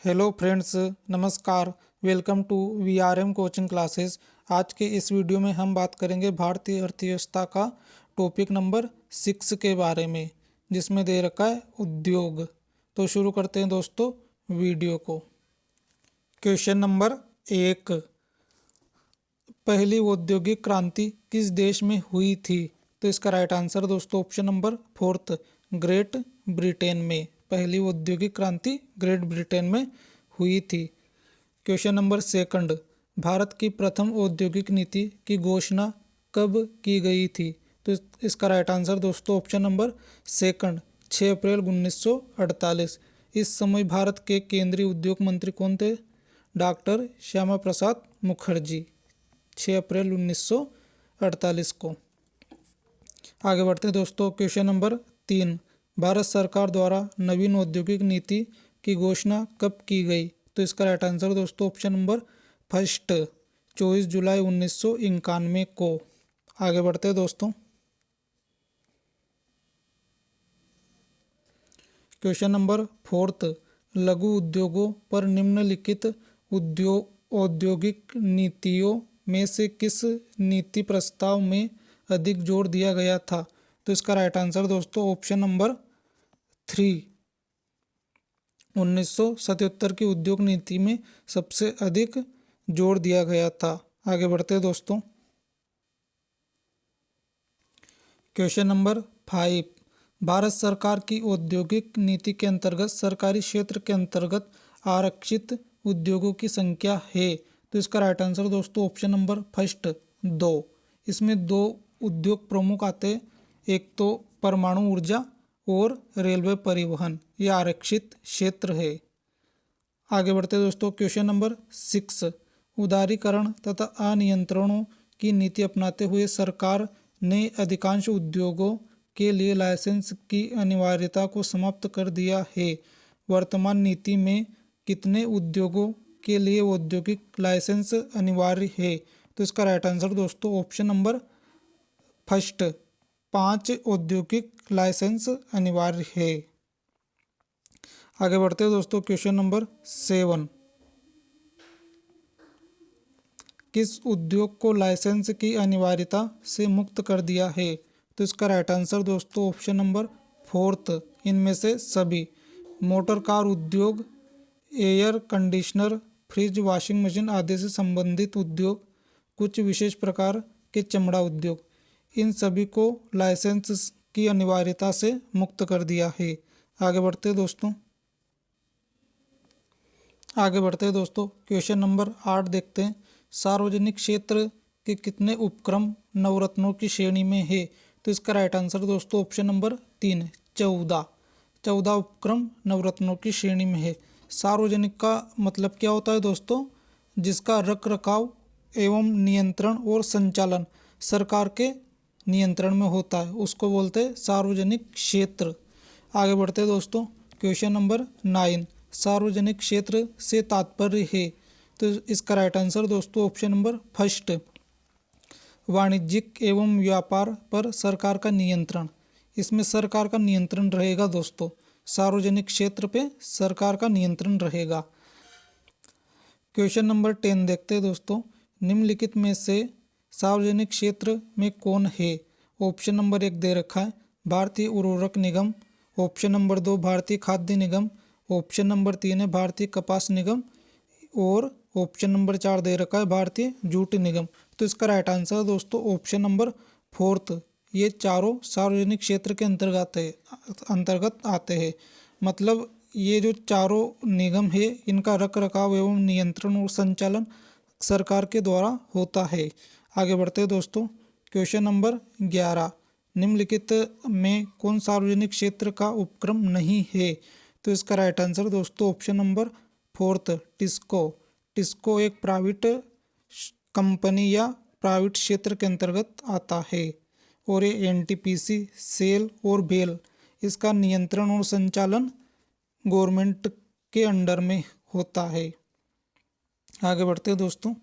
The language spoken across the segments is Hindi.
हेलो फ्रेंड्स, नमस्कार। Welcome to VRM coaching classes. आज के इस वीडियो में हम बात करेंगे भारतीय अर्थव्यवस्था का टॉपिक नंबर 6 के बारे में, जिसमें दे रखा है उद्योग। तो शुरू करते हैं दोस्तों वीडियो को। क्वेश्चन नंबर 1, पहली औद्योगिक क्रांति किस देश में हुई थी? तो इसका राइट आंसर दोस्तों ऑप्शन नंबर 4, ग्रेट ब्रिटेन में। पहली औद्योगिक क्रांति ग्रेट ब्रिटेन में हुई थी। क्वेश्चन नंबर 2, भारत की प्रथम औद्योगिक नीति की घोषणा कब की गई थी? तो इसका राइट आंसर दोस्तों ऑप्शन नंबर 2, 6 अप्रैल 1948। इस समय भारत के केंद्रीय उद्योग मंत्री कौन थे? डॉक्टर श्यामा प्रसाद मुखर्जी। 6 अप्रैल 1948 को। आगे बढ़ते हैं दोस्तों। क्वेश्चन नंबर 3, भारत सरकार द्वारा नवीन औद्योगिक नीति की घोषणा कब की गई? तो इसका राइट आंसर दोस्तों ऑप्शन नंबर 1, 24 जुलाई 1991 को। आगे बढ़ते हैं दोस्तों। क्वेश्चन नंबर 4, लघु उद्योगों पर निम्नलिखित औद्योगिक नीतियों में से किस नीति प्रस्ताव में अधिक जोर दिया गया था? तो इसका राइट आंसर दोस्तों ऑप्शन नंबर 3, 1977 की उद्योग नीति में सबसे अधिक जोर दिया गया था। आगे बढ़ते हैं दोस्तों। क्वेश्चन नंबर 5, भारत सरकार की औद्योगिक नीति के अंतर्गत सरकारी क्षेत्र के अंतर्गत आरक्षित उद्योगों की संख्या है। तो इसका राइट आंसर दोस्तों ऑप्शन नंबर 1, 2। इसमें 2 उद्योग प्रमुख आते हैं, एक तो परमाणु ऊर्जा और रेलवे परिवहन। ये आरक्षित क्षेत्र है। आगे बढ़ते दोस्तों। क्वेश्चन नंबर 6, उदारीकरण तथा अनियंत्रणों की नीति अपनाते हुए सरकार ने अधिकांश उद्योगों के लिए लाइसेंस की अनिवार्यता को समाप्त कर दिया है। वर्तमान नीति में कितने उद्योगों के लिए औद्योगिक लाइसेंस अनिवार्य है? तो इसका राइट आंसर दोस्तों ऑप्शन नंबर 1, 5 औद्योगिक लाइसेंस अनिवार्य है। आगे बढ़ते हैं दोस्तों। क्वेश्चन नंबर 7, किस उद्योग को लाइसेंस की अनिवार्यता से मुक्त कर दिया है? तो इसका राइट आंसर दोस्तों ऑप्शन नंबर 4, इनमें से सभी। मोटर कार उद्योग, air conditioner, fridge, washing machine आदि से संबंधित उद्योग, कुछ विशेष प्रकार के चमड़ा उद्योग, इन सभी को लाइसेंस की अनिवार्यता से मुक्त कर दिया है। आगे बढ़ते हैं दोस्तों। क्वेश्चन नंबर 8 देखते हैं। सार्वजनिक क्षेत्र के कितने उपक्रम नवरत्नों की श्रेणी में है? तो इसका राइट आंसर दोस्तों ऑप्शन नंबर 3, 14 उपक्रम नवरत्नों की श्रेणी में है। सार्वजनिक का मतलब क्या होता है दोस्तों? जिसका रख रखाव एवं नियंत्रण और संचालन सरकार के नियंत्रण में होता है, उसको बोलते हैं सार्वजनिक क्षेत्र। आगे बढ़ते हैं दोस्तों। क्वेश्चन नंबर 9, सार्वजनिक क्षेत्र से तात्पर्य है? तो इसका राइट आंसर दोस्तों ऑप्शन नंबर 1, वाणिज्यिक एवं व्यापार पर सरकार का नियंत्रण। इसमें सरकार का नियंत्रण रहेगा दोस्तों, सार्वजनिक क्षेत्र पे सरकार का नियंत्रण रहेगा। क्वेश्चन नंबर 10 देखते हैं दोस्तों। निम्नलिखित में से सार्वजनिक क्षेत्र में कौन है? ऑप्शन नंबर 1 दे रखा है भारतीय उर्वरक निगम, ऑप्शन नंबर 2 भारतीय खाद्य निगम, ऑप्शन नंबर 3 है भारतीय कपास निगम और ऑप्शन नंबर 4 दे रखा है भारतीय जूट निगम। तो इसका राइट आंसर दोस्तों ऑप्शन नंबर 4, ये चारों सार्वजनिक क्षेत्र के अंतर्गत आते हैं। मतलब ये जो चारों निगम है, इनका रख रखाव एवं नियंत्रण और संचालन सरकार के द्वारा होता है। आगे बढ़ते हैं दोस्तों। क्वेश्चन नंबर 11, निम्नलिखित में कौन सार्वजनिक क्षेत्र का उपक्रम नहीं है? तो इसका राइट आंसर दोस्तों ऑप्शन नंबर 4, टिस्को एक प्राइवेट कंपनी या प्राइवेट क्षेत्र के अंतर्गत आता है और ये एनटीपीसी, सेल और बेल, इसका नियंत्रण और संचालन गवर्नमेंट के अंडर में होता है। आगे बढ़ते हैं दोस्तों।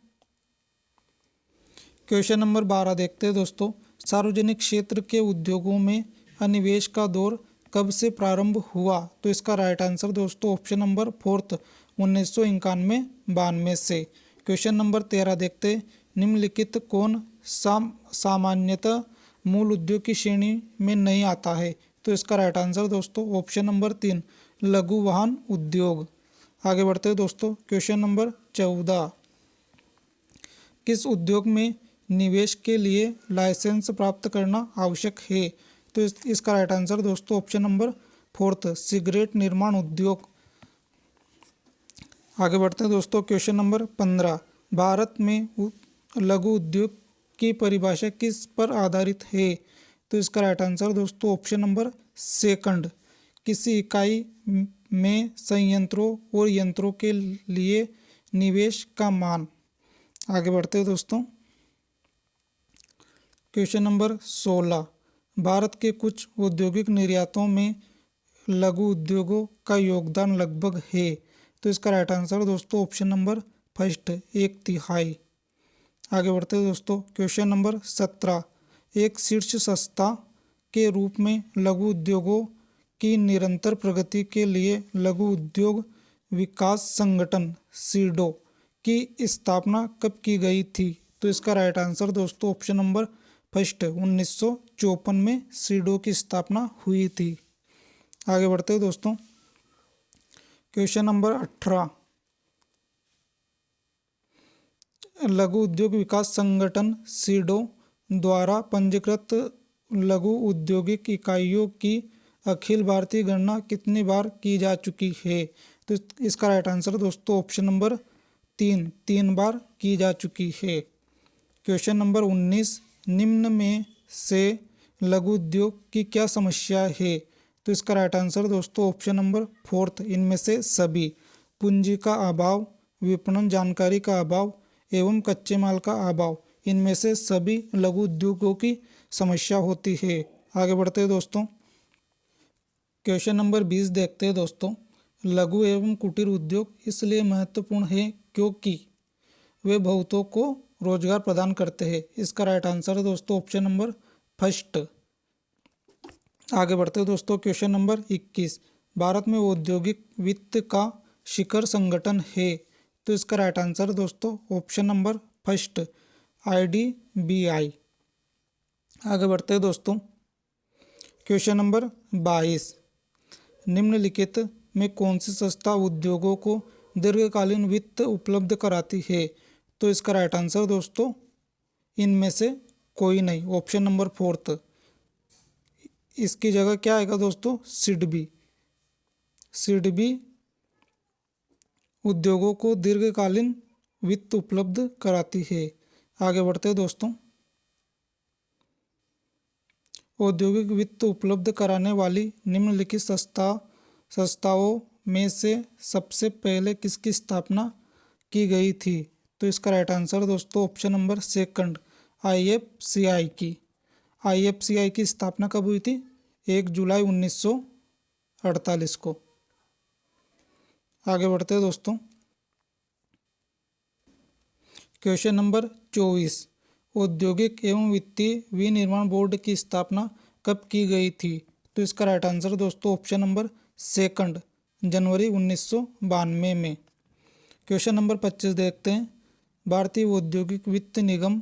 क्वेश्चन नंबर 12 देखते हैं दोस्तों। सार्वजनिक क्षेत्र के उद्योगों में अनिवेश का दौर कब से प्रारंभ हुआ? तो इसका राइट आंसर दोस्तों ऑप्शन नंबर फोर्थ 1991-92 से। क्वेश्चन नंबर 13 देखते हैं। निम्नलिखित कौन सामान्यतः मूल उद्योग की श्रेणी में नहीं आता है? तो इसका राइट आंसर दोस्तों ऑप्शन नंबर 3 लघु वाहन उद्योग। आगे बढ़ते हैं दोस्तों। क्वेश्चन नंबर 14 किस उद्योग में निवेश के लिए लाइसेंस प्राप्त करना आवश्यक है? तो इसका राइट आंसर दोस्तों ऑप्शन नंबर फोर्थ सिगरेट निर्माण उद्योग। आगे बढ़ते हैं दोस्तों। क्वेश्चन नंबर 15 भारत में लघु उद्योग की परिभाषा किस पर आधारित है? तो इसका राइट आंसर दोस्तों ऑप्शन नंबर सेकंड किसी इकाई में संयंत्रों और यंत्रों के लिए निवेश का मान। आगे बढ़ते हैं दोस्तों। क्वेश्चन नंबर 16 भारत के कुछ औद्योगिक निर्यातों में लघु उद्योगों का योगदान लगभग है। तो इसका राइट आंसर दोस्तों ऑप्शन नंबर फर्स्ट 1/3। आगे बढ़ते हैं दोस्तों। क्वेश्चन नंबर 17 एक शीर्ष संस्था के रूप में लघु उद्योगों की निरंतर प्रगति के लिए लघु उद्योग विकास संगठन सीडो की स्थापना कब की गई थी? तो इसका राइट आंसर दोस्तों ऑप्शन नंबर फर्स्ट 1954 में सीडो की स्थापना हुई थी। आगे बढ़ते हैं दोस्तों। क्वेश्चन नंबर 18 लघु उद्योग विकास संगठन सीडो द्वारा पंजीकृत लघु औद्योगिक इकाइयों की अखिल भारतीय गणना कितनी बार की जा चुकी है? तो इसका राइट आंसर दोस्तों ऑप्शन नंबर 3 बार की जा चुकी है। क्वेश्चन नंबर 19 निम्न में से लघु उद्योग की क्या समस्या है? तो इसका राइट आंसर दोस्तों ऑप्शन नंबर फोर्थ इनमें से सभी पूंजी का अभाव, विपणन जानकारी का अभाव एवं कच्चे माल का अभाव, इनमें से सभी लघु उद्योगों की समस्या होती है। आगे बढ़ते हैं दोस्तों। क्वेश्चन नंबर 20 देखते हैं दोस्तों। लघु एवं कुटीर उद्योग इसलिए महत्वपूर्ण है क्योंकि वे बहुतों को रोजगार प्रदान करते हैं। इसका राइट आंसर है दोस्तों ऑप्शन नंबर फर्स्ट। आगे बढ़ते हैं दोस्तों। क्वेश्चन नंबर 21 भारत में औद्योगिक वित्त का शिखर संगठन है। तो इसका राइट आंसर दोस्तों ऑप्शन नंबर फर्स्ट IDBI। आगे बढ़ते हैं दोस्तों। क्वेश्चन नंबर 22 निम्नलिखित में कौन सी संस्था उद्योगों को दीर्घकालीन वित्त उपलब्ध कराती है? तो इसका राइट आंसर दोस्तों इनमें से कोई नहीं, ऑप्शन नंबर फोर्थ। इसकी जगह क्या आएगा दोस्तों? सिडबी उद्योगों को दीर्घकालीन वित्त उपलब्ध कराती है। आगे बढ़ते हैं दोस्तों। औद्योगिक वित्त उपलब्ध कराने वाली निम्नलिखित संस्थाओं में से सबसे पहले किसकी स्थापना की गई थी? तो इसका राइट आंसर दोस्तों ऑप्शन नंबर सेकंड IFCI की स्थापना कब हुई थी? 1 जुलाई 1948 को। आगे बढ़ते हैं दोस्तों। क्वेश्चन नंबर 24 औद्योगिक एवं वित्तीय विनिर्माण बोर्ड की स्थापना कब की गई थी? तो इसका राइट आंसर दोस्तों ऑप्शन नंबर सेकंड जनवरी 1992 में। क्वेश्चन नंबर 25 देखते हैं। भारतीय औद्योगिक वित्त निगम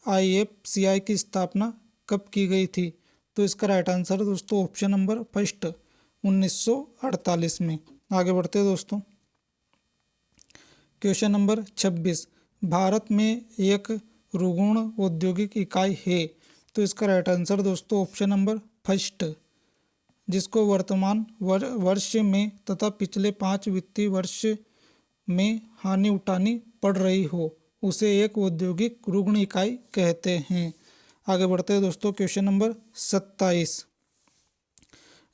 IFCI की स्थापना कब की गई थी? तो इसका राइट आंसर दोस्तों ऑप्शन नंबर फर्स्ट 1948 में। आगे बढ़ते हैं दोस्तों। क्वेश्चन नंबर 26 भारत में एक रुग्ण औद्योगिक इकाई है। तो इसका राइट आंसर दोस्तों ऑप्शन नंबर फर्स्ट जिसको वर्तमान वर्ष में तथा पिछले 5 वित्तीय वर्ष में हानि उठानी पड़ रही हो उसे एक औद्योगिक रुग्ण इकाई कहते हैं। आगे बढ़ते हैं दोस्तों। क्वेश्चन नंबर 27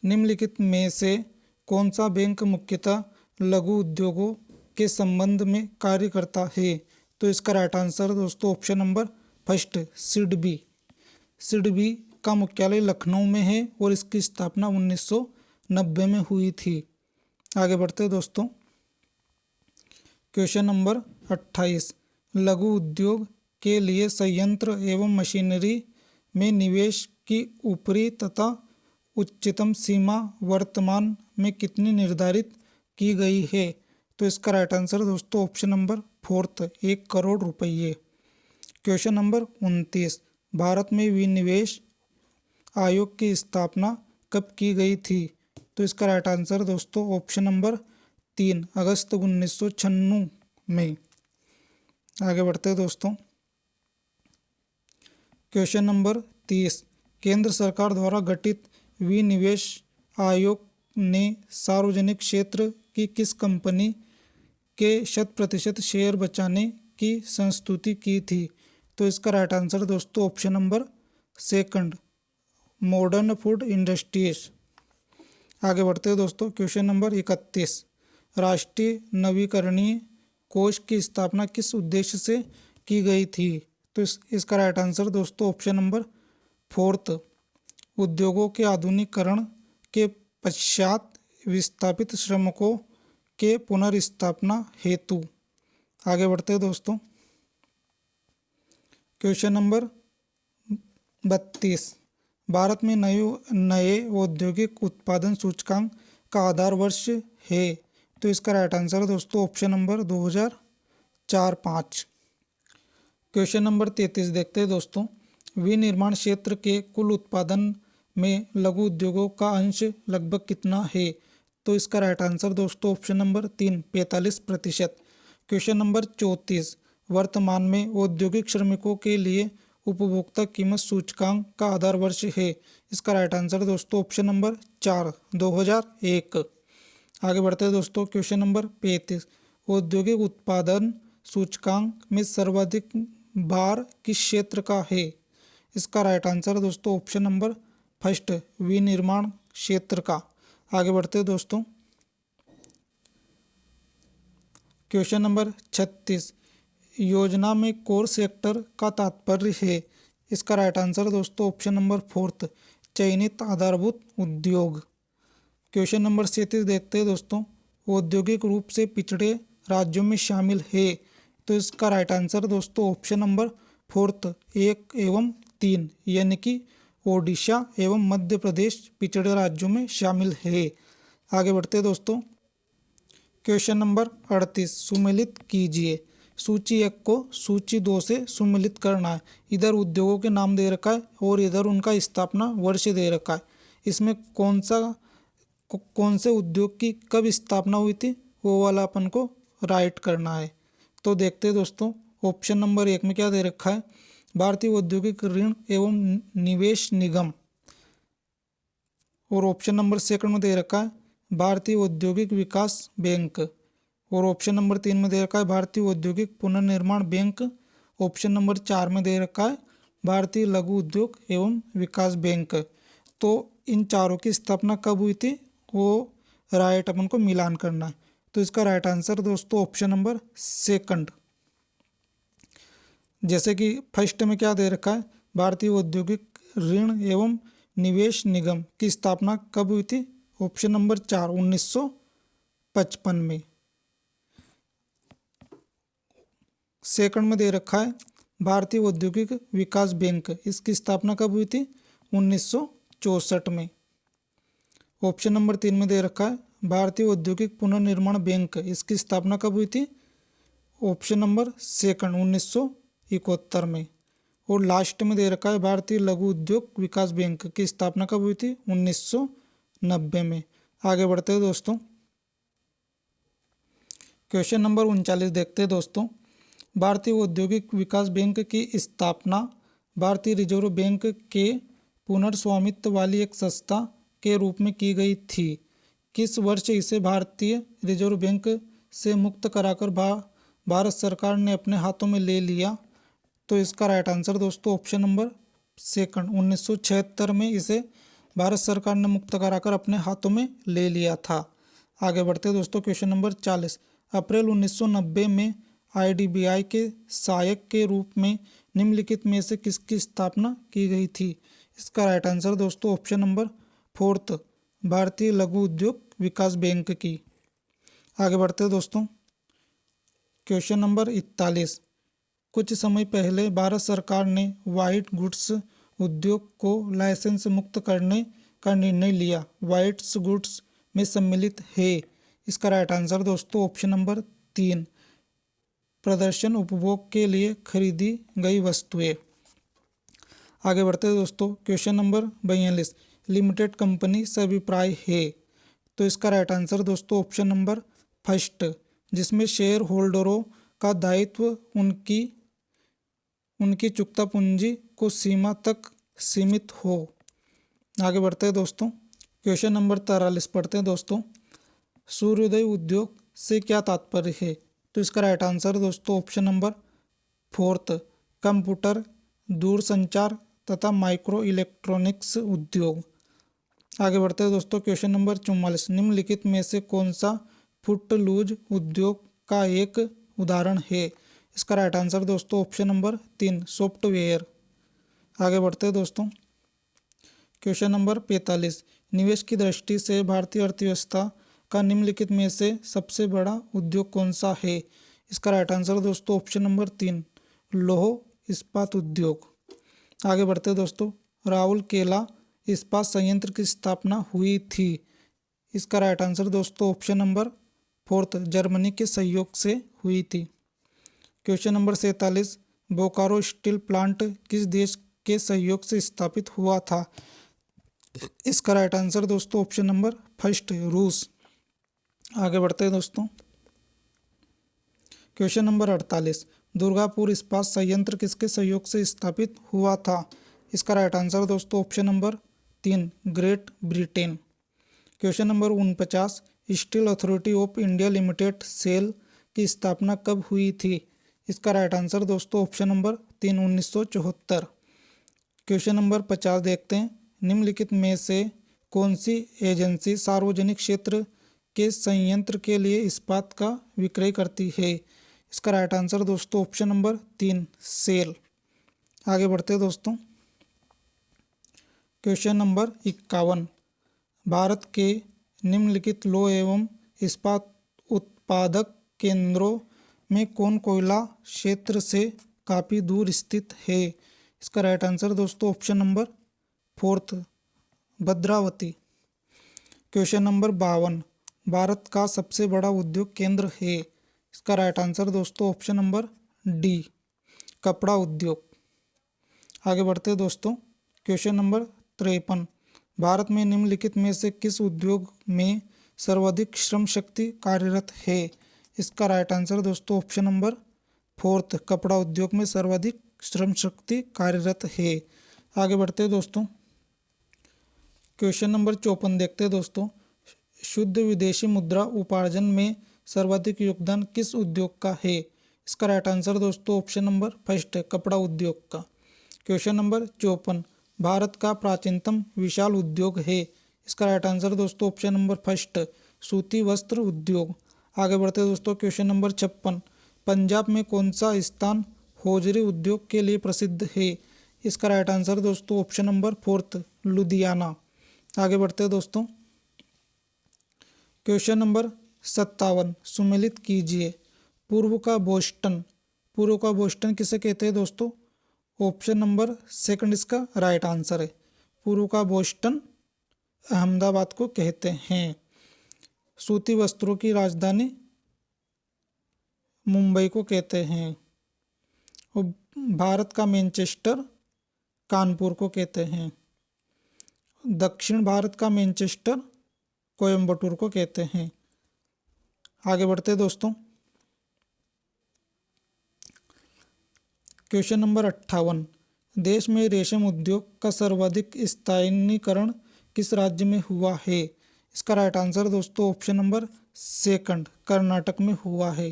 निम्नलिखित में से कौन सा बैंक मुख्यतः लघु उद्योगों के संबंध में कार्य करता है? तो इसका राइट आंसर दोस्तों ऑप्शन नंबर फर्स्ट सिडबी का मुख्यालय लखनऊ में है और इसकी स्थापना 1990 में हुई थी। आगे बढ़ते हैं दोस्तों। क्वेश्चन नंबर 28 लघु उद्योग के लिए संयंत्र एवं मशीनरी में निवेश की ऊपरी तथा उच्चतम सीमा वर्तमान में कितनी निर्धारित की गई है? तो इसका राइट आंसर दोस्तों ऑप्शन नंबर फोर्थ, 1 करोड़ रुपये। क्वेश्चन नंबर 29, भारत में विनिवेश आयोग की स्थापना कब की गई थी? तो इसका राइट आंसर दोस्तों ऑप्शन नंबर 3, अगस्त 1996 में। आगे बढ़ते हैं दोस्तों। क्वेश्चन नंबर 30, केंद्र सरकार द्वारा गठित विनिवेश आयोग ने सार्वजनिक क्षेत्र की किस कंपनी के 100% शेयर बचाने की संस्तुति की थी? तो इसका राइट आंसर दोस्तों option number second, modern food industries. आगे बढ़ते हैं दोस्तों। क्वेश्चन नंबर 31, राष्ट्रीय नवीकरणीय कोष की स्थापना किस उद्देश्य से की गई थी? तो इसका राइट आंसर दोस्तों ऑप्शन नंबर फोर्थ, उद्योगों के आधुनिकीकरण के पश्चात विस्थापित श्रमिकों के पुनर्स्थापना हेतु। आगे बढ़ते हैं दोस्तों। क्वेश्चन नंबर 32, भारत में नए औद्योगिक उत्पादन सूचकांक का आधार वर्ष है? तो इसका राइट आंसर दोस्तों ऑप्शन नंबर 2004-05। क्वेश्चन नंबर 33 देखते हैं दोस्तों। विनिर्माण क्षेत्र के कुल उत्पादन में लघु उद्योगों का अंश लगभग कितना है? तो इसका राइट आंसर दोस्तों ऑप्शन नंबर 3, 45%। क्वेश्चन नंबर 34, वर्तमान में औद्योगिक श्रमिकों के लिए उपभोक्ता कीमत सूचकांक का आधार वर्ष है? इसका राइट आंसर दोस्तों ऑप्शन नंबर 4, 2001। आगे बढ़ते हैं दोस्तों। क्वेश्चन नंबर 35, औद्योगिक उत्पादन सूचकांक में सर्वाधिक भार किस क्षेत्र का है? इसका राइट आंसर दोस्तों ऑप्शन नंबर फर्स्ट, विनिर्माण क्षेत्र का। आगे बढ़ते हैं दोस्तों। क्वेश्चन नंबर 36, योजना में कोर सेक्टर का तात्पर्य है? इसका राइट आंसर दोस्तों ऑप्शन नंबर फोर्थ, चयनित आधारभूत उद्योग। क्वेश्चन नंबर 37 देखते हैं दोस्तों। औद्योगिक रूप से पिछड़े राज्यों में शामिल है? तो इसका राइट आंसर दोस्तों ऑप्शन नंबर फोर्थ, 1 एवं 3, यानी कि ओडिशा एवं मध्य प्रदेश पिछड़े राज्यों में शामिल है। आगे बढ़ते हैं दोस्तों। क्वेश्चन नंबर 38, सुमेलित कीजिए। सूची 1 को सूची 2 से सुमेलित करना है। इधर उद्योगों के नाम दे रखा है और इधर उनका स्थापना वर्ष दे रखा है। इसमें कौन से उद्योग की कब स्थापना हुई थी वो वाला अपन को राइट करना है। तो देखते हैं दोस्तों। ऑप्शन नंबर 1 में क्या दे रखा है? भारतीय औद्योगिक ऋण एवं निवेश निगम। और ऑप्शन नंबर 2 में दे रखा है भारतीय औद्योगिक विकास बैंक। और ऑप्शन नंबर 3 में दे रखा है भारतीय औद्योगिक पुनर्निर्माण बैंक। ऑप्शन नंबर 4 में दे रखा है भारतीय लघु उद्योग एवं विकास बैंक। तो इन चारों की स्थापना कब हुई थी वो राइट अपन को मिलान करना है। तो इसका राइट आंसर दोस्तों ऑप्शन नंबर 2। जैसे कि फर्स्ट में क्या दे रखा है? भारतीय औद्योगिक ऋण एवं निवेश निगम की स्थापना कब हुई थी? ऑप्शन नंबर 4, 1955 में। सेकंड में दे रखा है भारतीय औद्योगिक विकास बैंक, इसकी स्थापना कब हुई थी? 1964 में। ऑप्शन नंबर 3 में दे रखा है भारतीय औद्योगिक पुनर्निर्माण बैंक, इसकी स्थापना कब हुई थी? ऑप्शन नंबर 2, 1971 में। और लास्ट में दे रखा है भारतीय लघु उद्योग विकास बैंक की स्थापना कब हुई थी? 1990 में। आगे बढ़ते हैं दोस्तों। क्वेश्चन नंबर 39 देखते हैं दोस्तों। भारतीय औद्योगिक विकास बैंक की स्थापना भारतीय रिजर्व बैंक के पुनर्स्वामित्व वाली एक संस्था के रूप में की गई थी। किस वर्ष इसे भारतीय रिजर्व बैंक से मुक्त कराकर भारत सरकार ने अपने हाथों में ले लिया? तो इसका राइट आंसर दोस्तों ऑप्शन नंबर 2, 1976 में इसे भारत सरकार ने मुक्त कराकर अपने हाथों में ले लिया था। आगे बढ़ते दोस्तों। क्वेश्चन नंबर 40, अप्रैल 1990 में आईडीबीआई के सहायक के रूप में निम्नलिखित में से किसकी स्थापना की गई थी? इसका राइट आंसर दोस्तों ऑप्शन नंबर 4, भारतीय लघु उद्योग विकास बैंक की। आगे बढ़ते दोस्तों। क्वेश्चन नंबर 41, कुछ समय पहले भारत सरकार ने व्हाइट गुड्स उद्योग को लाइसेंस मुक्त करने का निर्णय लिया व्हाइट्स गुड्स में सम्मिलित है? इसका राइट आंसर दोस्तों ऑप्शन नंबर 3, प्रदर्शन उपभोग के लिए खरीदी गई वस्तुएं। आगे बढ़ते हैं दोस्तों, क्वेश्चन नंबर 42, लिमिटेड कंपनी से अभिप्राय है? तो इसका राइट आंसर दोस्तों ऑप्शन नंबर फर्स्ट, जिसमें शेयर होल्डरों का दायित्व उनकी चुकता पूंजी को सीमा तक सीमित हो। आगे बढ़ते हैं दोस्तों, क्वेश्चन नंबर 43 पढ़ते हैं दोस्तों, सूर्योदय उद्योग से क्या तात्पर्य है? तो इसका राइट आंसर दोस्तों ऑप्शन नंबर 4, कंप्यूटर, दूरसंचार तथा माइक्रो इलेक्ट्रॉनिक्स उद्योग। आगे बढ़ते हैं दोस्तों, क्वेश्चन नंबर 44, निम्नलिखित में से कौन सा फुटलूज उद्योग का एक उदाहरण है? इसका राइट आंसर दोस्तों ऑप्शन नंबर 3, सॉफ्टवेयर। आगे बढ़ते हैं दोस्तों, क्वेश्चन नंबर 45, निवेश की दृष्टि से भारतीय अर्थव्यवस्था का निम्नलिखित में से सबसे बड़ा उद्योग कौन सा है? इसका राइट आंसर दोस्तों ऑप्शन नंबर 3, लौह इस्पात उद्योग। आगे बढ़ते हैं दोस्तों, राउरकेला इस्पात संयंत्र की स्थापना हुई थी? इसका राइट आंसर दोस्तों ऑप्शन नंबर 4, जर्मनी के सहयोग से हुई थी। Question number 47, Bokaro steel plant किस देश के सहयोग से स्थापित हुआ था? इसका राइट आंसर दोस्तों ऑप्शन नंबर फर्स्ट, रूस। आगे बढ़ते हैं दोस्तों, क्वेश्चन नंबर 48, दुर्गापुर इस्पात संयंत्र किसके सहयोग से स्थापित हुआ था? इसका राइट आंसर दोस्तों option number 3, great Britain. Question number 49, steel authority of India limited SAIL की स्थापना कब हुई थी? इसका राइट आंसर दोस्तों ऑप्शन नंबर 3, 1974। क्वेश्चन नंबर 50 देखते हैं, निम्नलिखित में से कौन सी एजेंसी सार्वजनिक क्षेत्र के संयंत्र के लिए इस्पात का विक्रय करती है? इसका राइट आंसर दोस्तों ऑप्शन नंबर 3, सेल। आगे बढ़ते हैं दोस्तों, क्वेश्चन नंबर 51, भारत के निम्नलिखित लौह एवं इस्पात उत्पादक केंद्रों में कौन कोयला क्षेत्र से काफ़ी दूर स्थित है? इसका राइट आंसर दोस्तों option number 4, Bhadravati. Question number 52, Bharat का सबसे बड़ा उद्योग केंद्र है? इसका राइट आंसर दोस्तों ऑप्शन नंबर डी, कपड़ा उद्योग। आगे बढ़ते हैं दोस्तों, क्वेश्चन नंबर 53, भारत में निम्नलिखित में से किस उद्योग में सर्वाधिक श्रम शक्ति कार्यरत है? इसका राइट आंसर दोस्तों ऑप्शन नंबर 4, कपड़ा उद्योग में सर्वाधिक श्रम शक्ति कार्यरत है। आगे बढ़ते हैं दोस्तों, क्वेश्चन नंबर 54 देखते हैं दोस्तों, शुद्ध विदेशी मुद्रा उपार्जन में सर्वाधिक योगदान किस उद्योग का है? इसका राइट आंसर दोस्तों ऑप्शन नंबर फर्स्ट, कपड़ा उद्योग का। क्वेश्चन नंबर 54, भारत का प्राचीनतम विशाल उद्योग है? इसका राइट आंसर दोस्तों ऑप्शन नंबर फर्स्ट, सूती वस्त्र उद्योग। आगे बढ़ते हैं दोस्तों, क्वेश्चन नंबर 56, पंजाब में कौन सा स्थान हौजरी उद्योग के लिए प्रसिद्ध है? इसका राइट आंसर दोस्तों ऑप्शन नंबर 4, लुधियाना। आगे बढ़ते हैं दोस्तों, क्वेश्चन नंबर 57, सुमेलित कीजिए, पूर्व का बोस्टन किसे कहते हैं दोस्तों? ऑप्शन नंबर सेकंड इसका राइट आंसर है। पूर्व का बोस्टन अहमदाबाद को कहते हैं। सूती वस्त्रों की राजधानी मुंबई को कहते हैं। और भारत का मैनचेस्टर कानपुर को कहते हैं। दक्षिण भारत का मैनचेस्टर कोयम्बटूर को कहते हैं। आगे बढ़ते हैं दोस्तों, क्वेश्चन नंबर 58, देश में रेशम उद्योग का सर्वाधिक स्थानीयकरण किस राज्य में हुआ है? इसका राइट आंसर दोस्तों ऑप्शन नंबर सेकंड, कर्नाटक में हुआ है।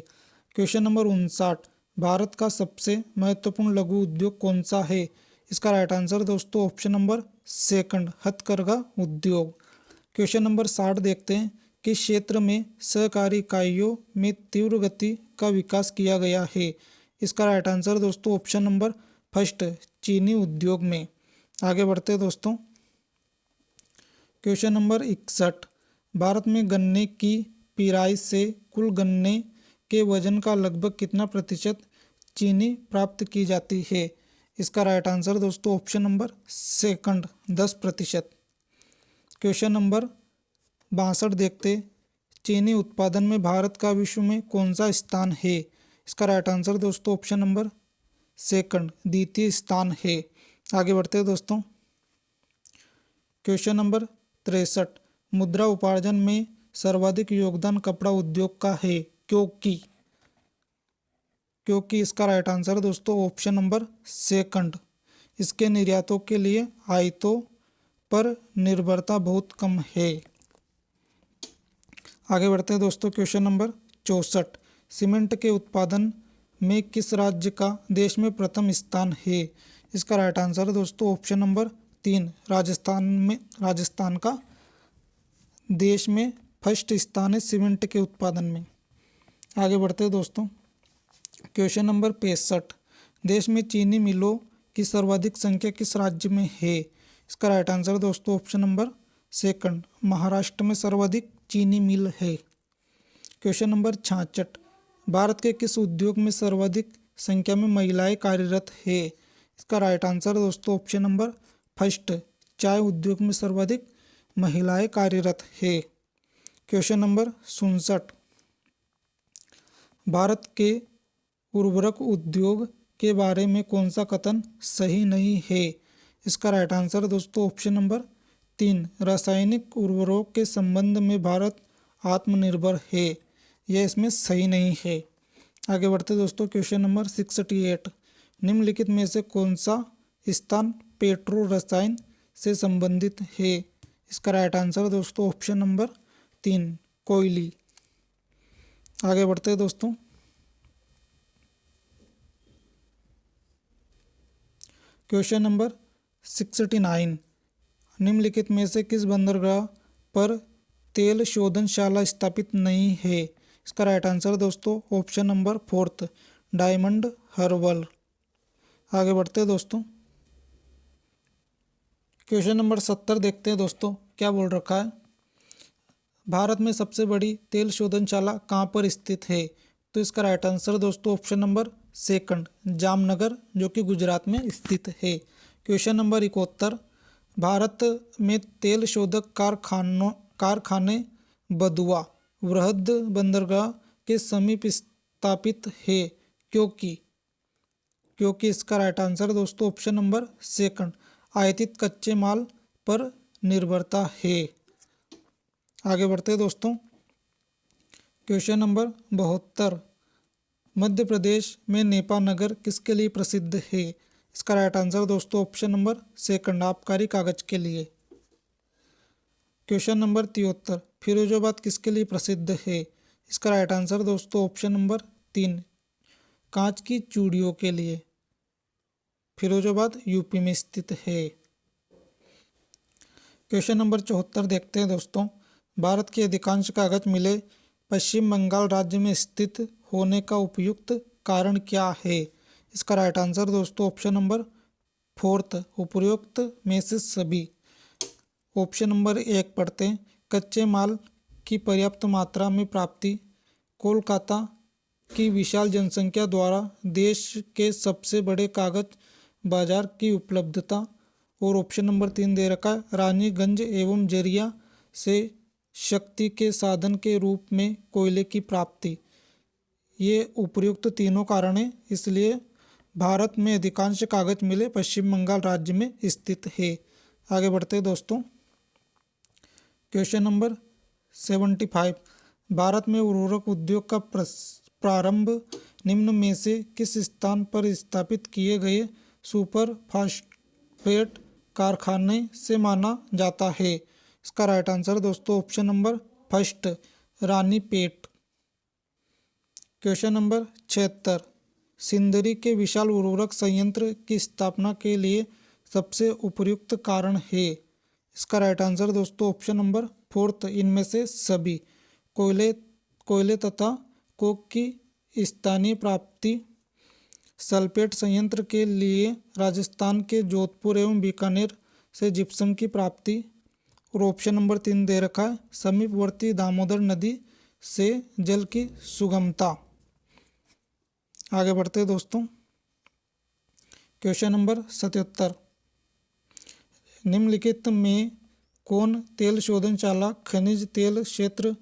क्वेश्चन नंबर 59, भारत का सबसे महत्वपूर्ण लघु उद्योग कौन सा है? इसका राइट आंसर दोस्तों ऑप्शन नंबर सेकंड, हथकरघा उद्योग। क्वेश्चन नंबर 60 देखते हैं, किस क्षेत्र में सहकारी इकाइयों में तीव्र गति का विकास किया गया है? इसका राइट आंसर दोस्तों ऑप्शन नंबर फर्स्ट, चीनी उद्योग में। आगे बढ़ते हैं दोस्तों, क्वेश्चन नंबर 61, भारत में गन्ने की पिराई से कुल गन्ने के वजन का लगभग कितना प्रतिशत चीनी प्राप्त की जाती है? इसका राइट आंसर दोस्तों option number second, 10%। Question number 62 देखते। चीनी उत्पादन में भारत का विश्व में कौन सा स्थान है? इसका राइट आंसर दोस्तों ऑप्शन नंबर सेकंड, द्वितीय स्थान है। आगे बढ़ते हैं दोस्तों। Question number 63। मुद्रा उपार्जन में सर्वाधिक योगदान कपड़ा उद्योग का है, क्योंकि इसका राइट आंसर दोस्तों ऑप्शन नंबर सेकंड, इसके निर्यातों के लिए आयातों पर निर्भरता बहुत कम है। आगे बढ़ते हैं दोस्तों। Question number 64। सीमेंट के उत्पादन में किस राज्य का देश में प्रथम स्थान है? इसका राइट आंसर दोस्तों ऑप्शन नंबर 3, राजस्थान का देश में फर्स्ट स्थान है सीमेंट के उत्पादन में। आगे बढ़ते हैं दोस्तों। Question number 65। देश में चीनी मिलों की सर्वाधिक संख्या किस राज्य में है? इसका राइट आंसर दोस्तों ऑप्शन नंबर सेकंड, महाराष्ट्र में सर्वाधिक चीनी मिल है। Question number 66। भारत के किस उद्योग में सर्वाधिक संख्या में महिलाएं कार्यरत है? इसका राइट आंसर दोस्तों ऑप्शन नंबर फर्स्ट, चाय उद्योग में सर्वाधिक महिलाएं कार्यरत है। Question number 67। भारत के उर्वरक उद्योग के बारे में कौन सा कथन सही नहीं है? इसका राइट आंसर दोस्तों ऑप्शन नंबर 3, रासायनिक उर्वरकों के संबंध में भारत आत्मनिर्भर है, यह इसमें सही नहीं है। आगे बढ़ते दोस्तों। Question number 68। निम्नलिखित में से कौन सा स्थान पेट्रो रसायन से संबंधित है? इसका राइट आंसर दोस्तों ऑप्शन नंबर 3, कोयली। आगे बढ़ते हैं दोस्तों। Question number 69। निम्नलिखित में से किस बंदरगाह पर तेल शोधनशाला स्थापित नहीं है? इसका राइट आंसर दोस्तों ऑप्शन नंबर 4, डायमंड हार्बर। आगे बढ़ते हैं दोस्तों। क्वेश्चन नंबर 70 देखते हैं दोस्तों, क्या बोल रखा है। भारत में सबसे बड़ी तेल शोधनशाला कहाँ पर स्थित है? तो इसका राइट आंसर दोस्तों ऑप्शन नंबर सेकंड, जामनगर, जो कि गुजरात में स्थित है। Question number 71। भारत में तेल शोधक कारखाने बदुआ वृहद बंदरगाह के समीप स्थापित है, क्योंकि इसका राइट आंसर दोस्तों ऑप्शन नंबर सेकंड, आयातित कच्चे माल पर निर्भरता है। आगे बढ़ते हैं दोस्तों। Question number 72। मध्य प्रदेश में नेपा नगर किसके लिए प्रसिद्ध है? इसका राइट आंसर दोस्तों ऑप्शन नंबर सेकंड, आबकारी कागज के लिए। Question number 73। फिरोजाबाद किसके लिए प्रसिद्ध है? इसका राइट आंसर दोस्तों ऑप्शन नंबर 3, कांच की चूड़ियों के लिए। फिरोजाबाद यूपी में स्थित है। क्वेश्चन नंबर 74 देखते हैं दोस्तों। भारत के अधिकांश कागज मिलें पश्चिम बंगाल राज्य में स्थित होने का उपयुक्त कारण क्या है? इसका राइट आंसर दोस्तों ऑप्शन नंबर 4, उपयुक्त में से सभी। ऑप्शन नंबर 1 पढ़ते हैं। कच्चे माल की पर्याप्त मात्रा में प्राप्ति, कोलकाता की विशाल जनसंख्या द्वारा देश के सबसे बड़े कागज बाजार की उपलब्धता, और ऑप्शन नंबर 3 दे रखा है, रानीगंज एवं जरिया से शक्ति के साधन के रूप में कोयले की प्राप्ति। ये उपयुक्त तीनों कारण हैं, इसलिए भारत में अधिकांश कागज मिलें पश्चिम बंगाल राज्य में स्थित है। आगे बढ़ते हैं दोस्तों। Question number 75। भारत में उर्वरक उद्योग का प्रारंभ निम्न में से किस स्थान पर स्थापित किए गए सुपर फास्फेट कारखाने से माना जाता है? इसका राइट आंसर दोस्तों option number first, Ranipet. Question number 76। Sindri के विशाल उर्वरक संयंत्र की स्थापना के लिए सबसे उपयुक्त कारण है? इसका राइट आंसर दोस्तों ऑप्शन नंबर 4, इनमें से सभी। कोयले तथा कोक की स्थानीय प्राप्ति, सल्फेट संयंत्र के लिए राजस्थान के जोधपुर एवं बीकानेर से जिप्सम की प्राप्ति, और ऑप्शन नंबर 3 दे रखा है, समीपवर्ती दामोदर नदी से जल की सुगमता। आगे बढ़ते हैं दोस्तों। Question number 77। निम्नलिखित में कौन तेल शोधनशाला खनिज तेल क्षेत्र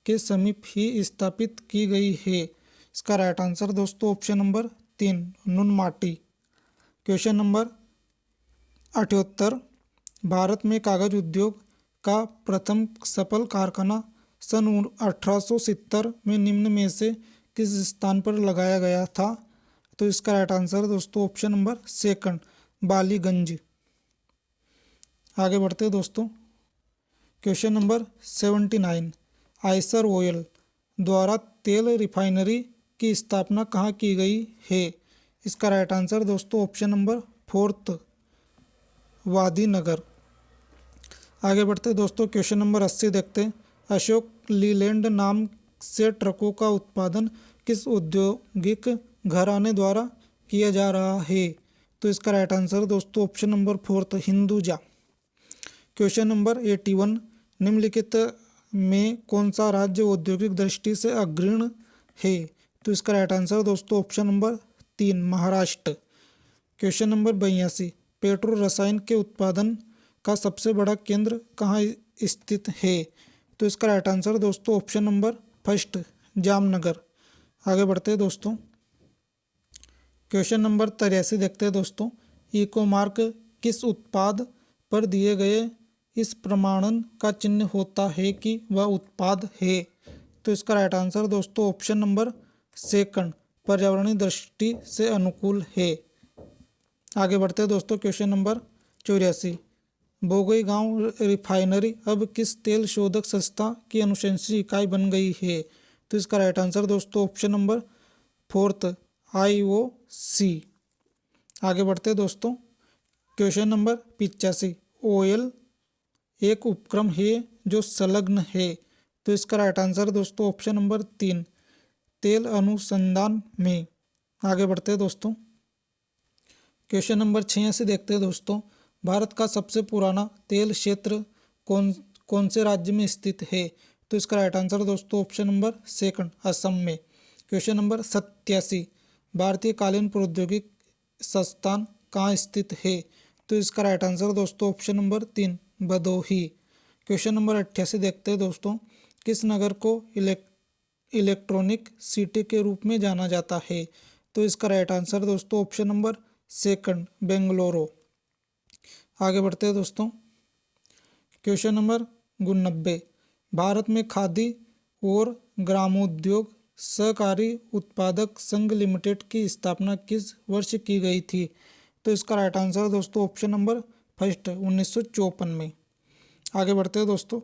के समीप ही स्थापित की गई है? इसका राइट आंसर दोस्तों option number 3 Noonmati. Question number 78, Bharat में कागज उद्योग का प्रथम सफल कारखाना सन 1870 में निम्न में से किस स्थान पर लगाया गया था? तो इसका राइट आंसर दोस्तों ऑप्शन नंबर 2 बालीगंज। आगे बढ़ते हैं दोस्तों। क्वेश्चन नंबर 79, आइसर ऑयल द्वारा तेल रिफाइनरी की स्थापना कहाँ की गई है? इसका राइट आंसर दोस्तों ऑप्शन नंबर 4 वादीनगर। आगे बढ़ते दोस्तों। क्वेश्चन नंबर 80 देखते हैं। अशोक लीलैंड नाम से ट्रकों का उत्पादन किस औद्योगिक घराने द्वारा किया जा रहा है? तो इसका राइट आंसर दोस्तों option number 4 Hinduja. Question number 81, निम्नलिखित में कौन सा राज्य औद्योगिक दृष्टि से अग्रणी है? तो इसका राइट आंसर दोस्तों option number 3 Maharashtra. Question number 82, petro रसायन के उत्पादन का सबसे बड़ा केंद्र कहाँ स्थित है? तो इसका राइट आंसर दोस्तों ऑप्शन नंबर 1 जामनगर। आगे बढ़ते हैं दोस्तों। क्वेश्चन नंबर 83 देखते हैं दोस्तों। इको मार्क किस उत्पाद पर दिए गए इस प्रमाणन का चिन्ह होता है कि वह उत्पाद है? तो इसका राइट आंसर दोस्तों ऑप्शन नंबर 2 पर्यावरणीय दृष्टि से अनुकूल है। आगे बढ़ते हैं दोस्तों। क्वेश्चन नंबर 84, बोंगईगांव रिफाइनरी अब किस तेल शोधक संस्था की अनुशंसित इकाई बन गई है? तो इसका राइट आंसर दोस्तों ऑप्शन नंबर 4 IOC। आगे बढ़ते हैं दोस्तों। क्वेश्चन नंबर 85, OL एक उपक्रम है जो संलग्न है। तो इसका राइट आंसर दोस्तों ऑप्शन नंबर 3 तेल अनुसंधान में। आगे बढ़ते हैं दोस्तों। क्वेश्चन नंबर 86 देखते हैं दोस्तों। भारत का सबसे पुराना तेल क्षेत्र कौन से राज्य में स्थित है? तो इसका राइट आंसर दोस्तों ऑप्शन नंबर 2 असम में। क्वेश्चन नंबर 87, भारतीय कालीन प्रौद्योगिक संस्थान कहाँ स्थित है? तो इसका राइट आंसर दोस्तों option number 3 Bhadohi. Question number 88 देखते हैं दोस्तों। किस नगर को इलेक्ट्रॉनिक सिटी के रूप में जाना जाता है? तो इसका राइट आंसर दोस्तों ऑप्शन नंबर 2 बेंगलुरु। आगे बढ़ते हैं दोस्तों। क्वेश्चन नंबर 89, भारत में खादी और ग्रामोद्योग सहकारी उत्पादक संघ लिमिटेड की स्थापना किस वर्ष की गई थी? तो इसका राइट आंसर दोस्तों ऑप्शन नंबर 1 1954 में। आगे बढ़ते हैं दोस्तों।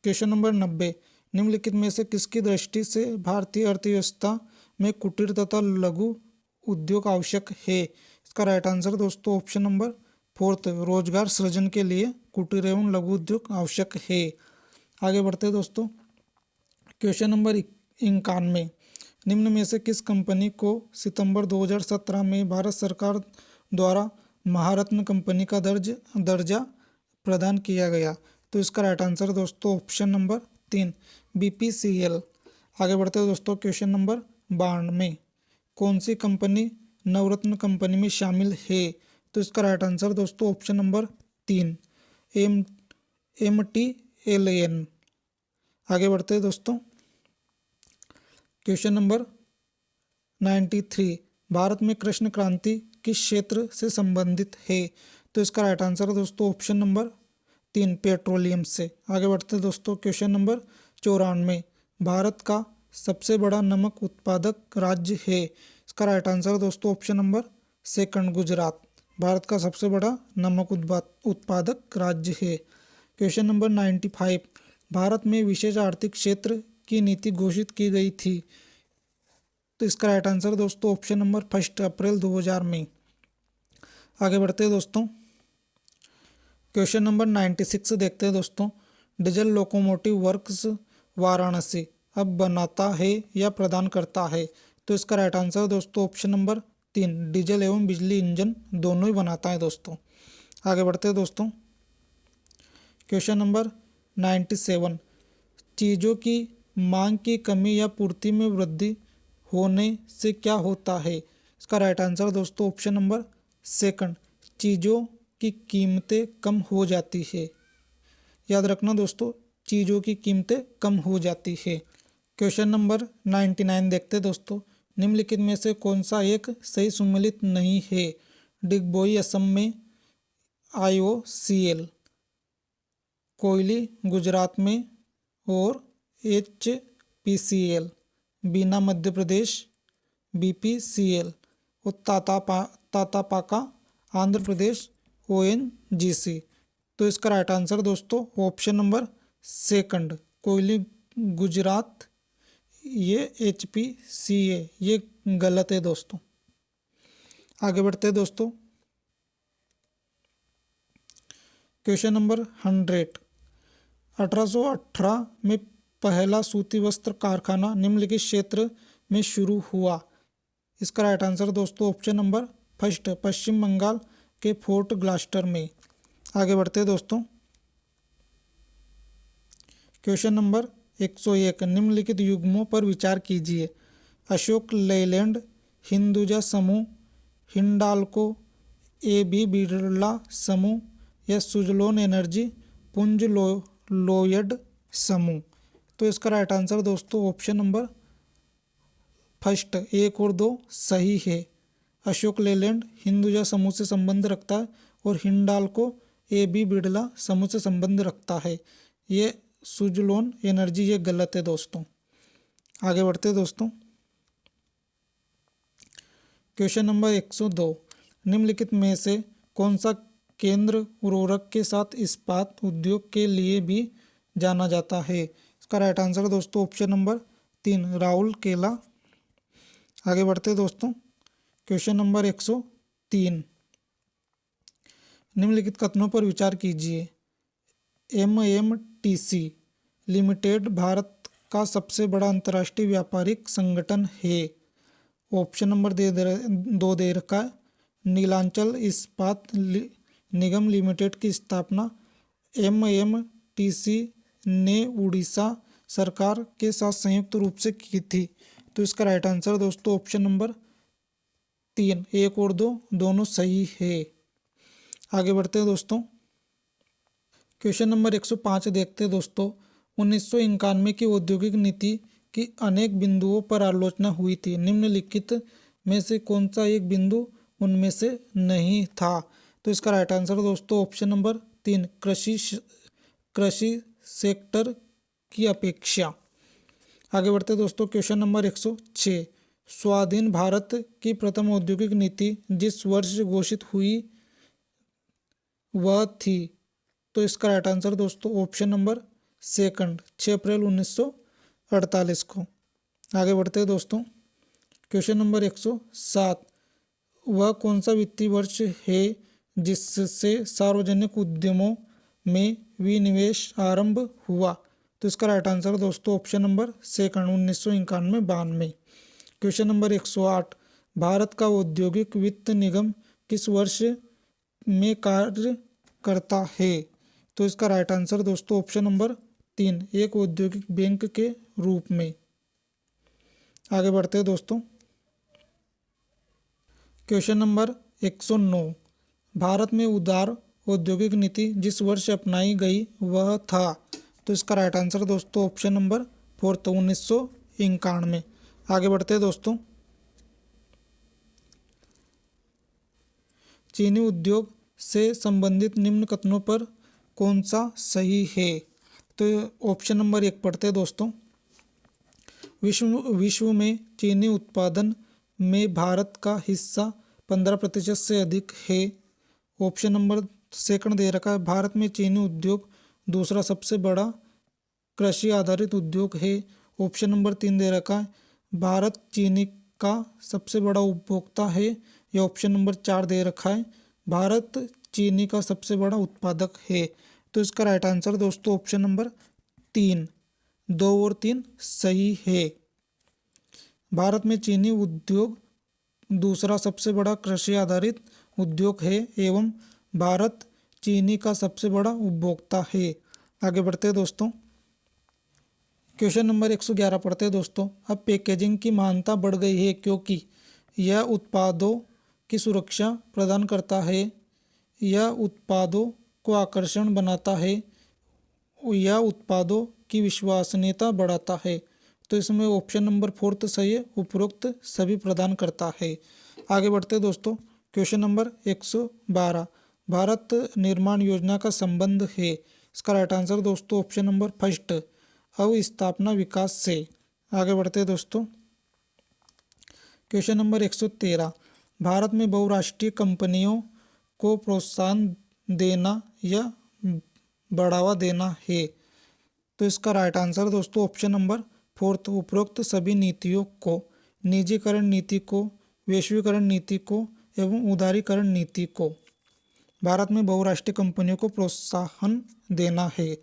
क्वेश्चन नंबर 90, निम्नलिखित में से किसकी दृष्टि से भारतीय अर्थव्यवस्था में कुटीर तथा लघु उद्योग आवश्यक है? इसका राइट आंसर दोस्तों ऑप्शन नंबर 4 रोजगार सृजन के लिए कुटीर एवं लघु उद्योग आवश्यक है। आगे बढ़ते हैं दोस्तों। क्वेश्चन नंबर 91, निम्न में से किस कंपनी को सितंबर 2017 में भारत सरकार द्वारा महारत्न कंपनी का दर्जा प्रदान किया गया? तो इसका राइट आंसर दोस्तों ऑप्शन नंबर 3 BPCL। आगे बढ़ते हैं दोस्तों। क्वेश्चन नंबर 92, कौन सी कंपनी नवरत्न कंपनी में शामिल है? तो इसका राइट आंसर दोस्तों ऑप्शन नंबर 3 MTLN। आगे बढ़ते हैं दोस्तों। क्वेश्चन नंबर 93, भारत में कृष्ण क्रांति किस क्षेत्र से संबंधित है? तो इसका राइट आंसर दोस्तों ऑप्शन नंबर 3 पेट्रोलियम से। आगे बढ़ते हैं दोस्तों। क्वेश्चन नंबर 94, भारत का सबसे बड़ा नमक उत्पादक राज्य है? इसका राइट आंसर दोस्तों ऑप्शन नंबर 2 गुजरात। भारत का सबसे बड़ा नमक उत्पादक राज्य है। क्वेश्चन नंबर 95, भारत में विशेष आर्थिक क्षेत्र की नीति घोषित की गई थी? तो इसका राइट आंसर दोस्तों ऑप्शन नंबर 1 अप्रैल 2000 में। आगे बढ़ते हैं दोस्तों। क्वेश्चन नंबर 96 देखते हैं दोस्तों। डीजल लोकोमोटिव वर्क्स वाराणसी अब बनाता है या प्रदान करता है? तो इसका राइट आंसर दोस्तों ऑप्शन नंबर 3 डीजल एवं बिजली इंजन दोनों ही बनाता है दोस्तों। आगे बढ़ते हैं दोस्तों। क्वेश्चन नंबर 97, चीज़ों की मांग की कमी या पूर्ति में वृद्धि होने से क्या होता है? इसका राइट आंसर दोस्तों ऑप्शन नंबर 2 चीज़ों की कीमतें कम हो जाती है। याद रखना दोस्तों, चीज़ों की कीमतें कम हो जाती है। क्वेश्चन नंबर 99 देखते दोस्तों। निम्नलिखित में से कौन सा एक सही सम्मिलित नहीं है? डिगबोई असम में, IOCL, कोयली गुजरात में और HPCL, बीना मध्य प्रदेश, BPCL और तातापाका आंध्र प्रदेश, ONGC। तो इसका राइट आंसर दोस्तों ऑप्शन नंबर सेकंड, कोयली गुजरात, ये HPCA, ये गलत है दोस्तों। आगे बढ़ते हैं दोस्तों। Question number 100। 1818 में पहला सूती वस्त्र कारखाना निम्नलिखित क्षेत्र में शुरू हुआ। इसका राइट आंसर दोस्तों ऑप्शन नंबर फर्स्ट, पश्चिम बंगाल के फोर्ट ग्लास्टर में। आगे बढ़ते हैं दोस्तों। Question number 101। निम्नलिखित युग्मों पर विचार कीजिए। अशोक लेलैंड, हिंदुजा समूह, हिंडाल्को, AB बिरला समूह या सुजलोन एनर्जी, पुंज लोयड समूह। तो इसका राइट आंसर दोस्तों ऑप्शन नंबर फर्स्ट, 1 और 2 सही है। अशोक लेलैंड हिंदुजा समूह से संबंध रखता है और हिंडाल्को AB बिरला समूह से संबंध रखता है। ये सुजलोन एनर्जी ये गलत है दोस्तों। आगे बढ़ते हैं दोस्तों। Question number 102। निम्नलिखित में से कौन सा केंद्र उर्वरक के साथ इस्पात उद्योग के लिए भी जाना जाता है? इसका राइट आंसर दोस्तों ऑप्शन नंबर 3, राउरकेला। आगे बढ़ते हैं दोस्तों। Question number 103। निम्नलिखित कथनों पर विचार कीजिए। MMTC लिमिटेड भारत का सबसे बड़ा अंतर्राष्ट्रीय व्यापारिक संगठन है। ऑप्शन नंबर 2 दे रखा है। नीलांचल इस्पात निगम लिमिटेड की स्थापना MMTC ने उड़ीसा सरकार के साथ संयुक्त रूप से की थी। तो इसका राइट आंसर दोस्तों ऑप्शन नंबर 3, 1 और 2 दोनों सही है। आगे बढ़ते हैं दोस्तों। क्वेश्चन नंबर 105 देखते हैं दोस्तों। 1991 की औद्योगिक नीति की अनेक बिंदुओं पर आलोचना हुई थी। निम्नलिखित में से कौन सा एक बिंदु उनमें से नहीं था? तो इसका राइट आंसर दोस्तों ऑप्शन नंबर 3, कृषि सेक्टर की अपेक्षा। आगे बढ़ते हैं दोस्तों। Question number 106। स्वाधीन भारत की प्रथम औद्योगिक नीति जिस वर्ष घोषित हुई वह थी। तो इसका राइट आंसर दोस्तों ऑप्शन नंबर सेकंड, 6 अप्रैल 1948 को। आगे बढ़ते हैं दोस्तों। Question number 107। वह कौन सा वित्तीय वर्ष है जिससे सार्वजनिक उद्यमों में विनिवेश आरंभ हुआ? तो इसका राइट आंसर दोस्तों option number second, 1991-92। Question number 108। Bharat का औद्योगिक वित्त निगम किस वर्ष में कार्य करता है? तो इसका राइट आंसर दोस्तों ऑप्शन नंबर 3, एक औद्योगिक बैंक के रूप में। आगे बढ़ते हैं दोस्तों। Question number 109। भारत में उदार औद्योगिक नीति जिस वर्ष अपनाई गई वह था। तो इसका राइट आंसर दोस्तों ऑप्शन नंबर 4, 1991। आगे बढ़ते हैं दोस्तों। चीनी उद्योग से संबंधित निम्न कथनों पर कौन सा सही है? तो ऑप्शन नंबर 1 पढ़ते हैं दोस्तों। विश्व में चीनी उत्पादन में भारत का हिस्सा 15% से अधिक है। ऑप्शन नंबर सेकंड दे रखा है। भारत में चीनी उद्योग दूसरा सबसे बड़ा कृषि आधारित उद्योग है। ऑप्शन नंबर 3 दे रखा है। भारत चीनी का सबसे बड़ा उपभोक्ता है। या ऑप्शन नंबर 4 दे रखा है। भारत चीनी का सबसे बड़ा उत्पादक है। तो इसका राइट आंसर दोस्तों ऑप्शन नंबर 3, 2 और 3 सही है। भारत में चीनी उद्योग दूसरा सबसे बड़ा कृषि आधारित उद्योग है एवं भारत चीनी का सबसे बड़ा उपभोक्ता है। आगे बढ़ते हैं दोस्तों। क्वेश्चन नंबर 111 पढ़ते हैं दोस्तों। अब पैकेजिंग की महानता बढ़ गई है क्योंकि यह उत्पादों की सुरक्षा प्रदान करता है, यह उत्पादों को आकर्षण बनाता है या उत्पादों की विश्वसनीयता बढ़ाता है। तो इसमें ऑप्शन नंबर 4 सही है, उपरोक्त सभी प्रदान करता है। आगे बढ़ते हैं दोस्तों। क्वेश्चन नंबर 112, भारत निर्माण योजना का संबंध है। इसका राइट आंसर दोस्तों ऑप्शन नंबर फर्स्ट, अवस्थापना विकास से। आगे बढ़ते हैं दोस्तों। क्वेश्चन नंबर 113, भारत में बहुराष्ट्रीय कंपनियों को प्रोत्साहन देना या बढ़ावा देना है। तो इसका राइट आंसर दोस्तों ऑप्शन नंबर 4, उपरोक्त सभी नीतियों को, निजीकरण नीति को, वैश्वीकरण नीति को एवं उदारीकरण नीति को। भारत में बहुराष्ट्रीय कंपनियों को प्रोत्साहन देना है।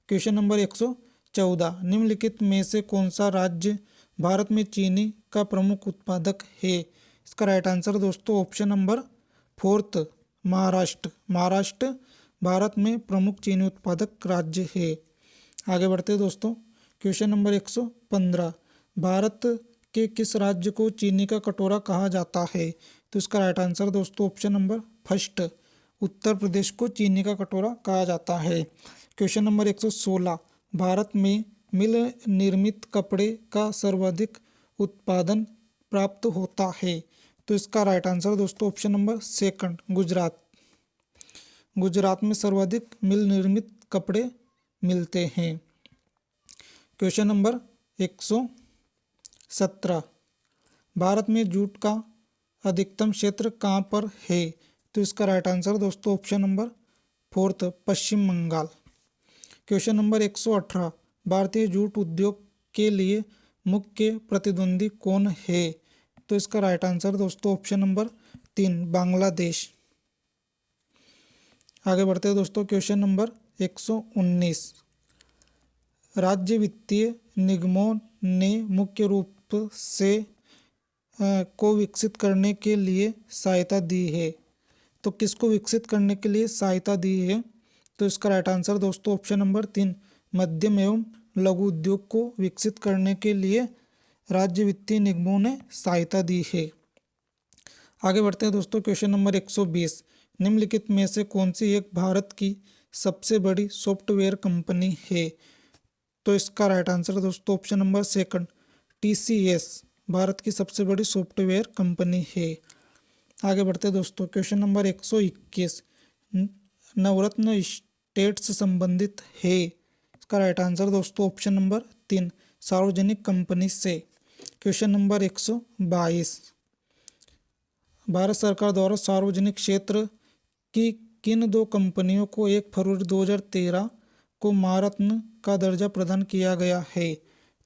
क्वेश्चन नंबर 114, निम्नलिखित में से कौन सा राज्य भारत में चीनी का प्रमुख उत्पादक है। इसका राइट आंसर दोस्तों ऑप्शन नंबर 4, महाराष्ट्र। महाराष्ट्र भारत में प्रमुख चीनी उत्पादक राज्य है। आगे बढ़ते हैं दोस्तों। क्वेश्चन नंबर 115, भारत के किस राज्य को चीनी का कटोरा कहा जाता है। तो इसका राइट आंसर दोस्तों option number first, Uttar Pradesh को चीनी का कटोरा कहा जाता है। क्वेश्चन नंबर 116, भारत में मिल निर्मित कपड़े का सर्वाधिक उत्पादन प्राप्त होता है। तो इसका राइट आंसर दोस्तों option number second, Gujarat. Gujarat में सर्वाधिक मिल निर्मित कपड़े मिलते हैं। क्वेश्चन नंबर 117, भारत में जूट का अधिकतम क्षेत्र कहाँ पर है। तो इसका राइट आंसर दोस्तों ऑप्शन नंबर 4, पश्चिम बंगाल। क्वेश्चन नंबर 118, भारतीय जूट उद्योग के लिए मुख्य प्रतिद्वंदी कौन है। तो इसका राइट आंसर दोस्तों ऑप्शन नंबर 3, बांग्लादेश। आगे बढ़ते हैं दोस्तों। क्वेश्चन नंबर 119, राज्य वित्तीय निगमों ने मुख्य रूप से को विकसित करने के लिए सहायता दी है। तो किसको विकसित करने के लिए सहायता दी है। तो इसका राइट आंसर दोस्तों ऑप्शन नंबर 3, मध्यम एवं लघु उद्योग को विकसित करने के लिए राज्य वित्तीय निगमों ने सहायता दी है। आगे बढ़ते हैं दोस्तों। क्वेश्चन नंबर 120, निम्नलिखित में से कौन सी एक भारत की सबसे बड़ी सॉफ्टवेयर कंपनी है। तो इसका राइट आंसर दोस्तों option number second, TCS Bharat की सबसे बड़ी सॉफ्टवेयर कंपनी है। आगे बढ़ते हैं दोस्तों। क्वेश्चन नंबर 121, नवरत्न स्टेट से संबंधित है। इसका राइट आंसर दोस्तों ऑप्शन नंबर 3, सार्वजनिक कंपनी से। क्वेश्चन नंबर 122, भारत सरकार द्वारा सार्वजनिक क्षेत्र की किन दो कंपनियों को 1 फरवरी 2013 को महारत्न का दर्जा प्रदान किया गया है।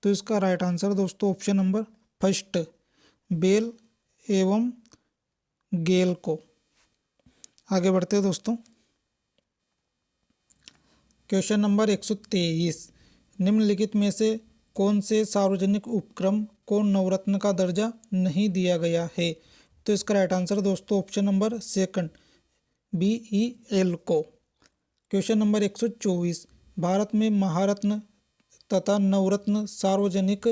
तो इसका राइट आंसर दोस्तों ऑप्शन नंबर फर्स्ट, बेल एवं गेल को। आगे बढ़ते हैं दोस्तों। क्वेश्चन नंबर 123, निम्नलिखित में से कौन से सार्वजनिक उपक्रम को नवरत्न का दर्जा नहीं दिया गया है। तो इसका राइट आंसर दोस्तों ऑप्शन नंबर सेकंड, BEL को। क्वेश्चन नंबर 124, भारत में महारत्न तथा नवरत्न सार्वजनिक